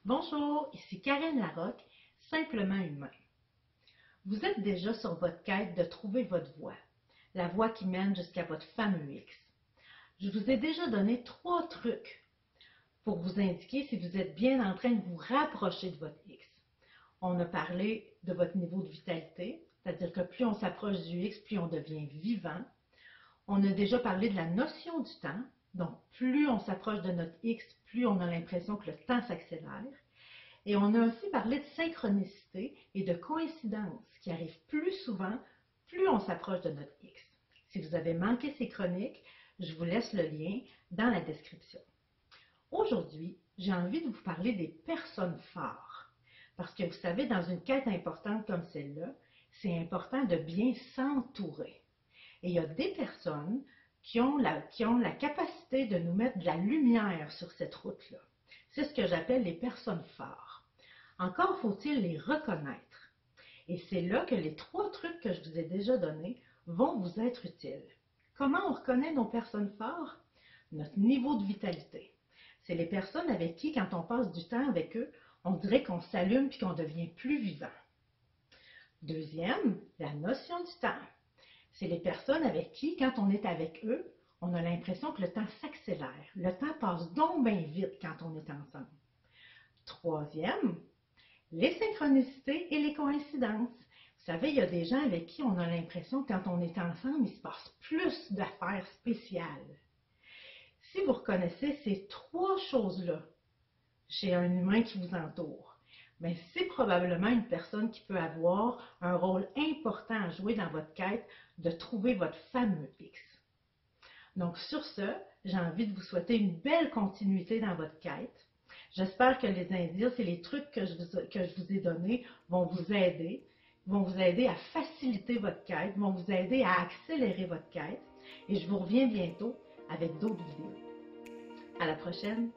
Bonjour, ici Karen Larocque, Simplement Humain. Vous êtes déjà sur votre quête de trouver votre voie, la voie qui mène jusqu'à votre fameux X. Je vous ai déjà donné 3 trucs pour vous indiquer si vous êtes bien en train de vous rapprocher de votre X. On a parlé de votre niveau de vitalité, c'est-à-dire que plus on s'approche du X, plus on devient vivant. On a déjà parlé de la notion du temps, donc plus on s'approche de notre X, plus on a l'impression que le temps s'accélère. Et on a aussi parlé de synchronicité et de coïncidence qui arrivent plus souvent, plus on s'approche de notre X. Si vous avez manqué ces chroniques, je vous laisse le lien dans la description. Aujourd'hui, j'ai envie de vous parler des personnes phares. Parce que vous savez, dans une quête importante comme celle-là, c'est important de bien s'entourer. Et il y a des personnes qui ont la capacité de nous mettre de la lumière sur cette route-là. C'est ce que j'appelle les personnes phares. Encore faut-il les reconnaître. Et c'est là que les 3 trucs que je vous ai déjà donnés vont vous être utiles. Comment on reconnaît nos personnes phares? Notre niveau de vitalité. C'est les personnes avec qui, quand on passe du temps avec eux, on dirait qu'on s'allume puis qu'on devient plus vivant. Deuxième, la notion du temps. C'est les personnes avec qui, quand on est avec eux, on a l'impression que le temps s'accélère. Le temps passe donc bien vite quand on est ensemble. Troisième, les synchronicités et les coïncidences. Vous savez, il y a des gens avec qui on a l'impression que quand on est ensemble, il se passe plus d'affaires spéciales. Si vous reconnaissez ces 3 choses-là chez un humain qui vous entoure, mais c'est probablement une personne qui peut avoir un rôle important à jouer dans votre quête de trouver votre fameux X. Donc sur ce, j'ai envie de vous souhaiter une belle continuité dans votre quête. J'espère que les indices et les trucs que je vous ai donnés vont vous aider à faciliter votre quête, vont vous aider à accélérer votre quête. Et je vous reviens bientôt avec d'autres vidéos. À la prochaine!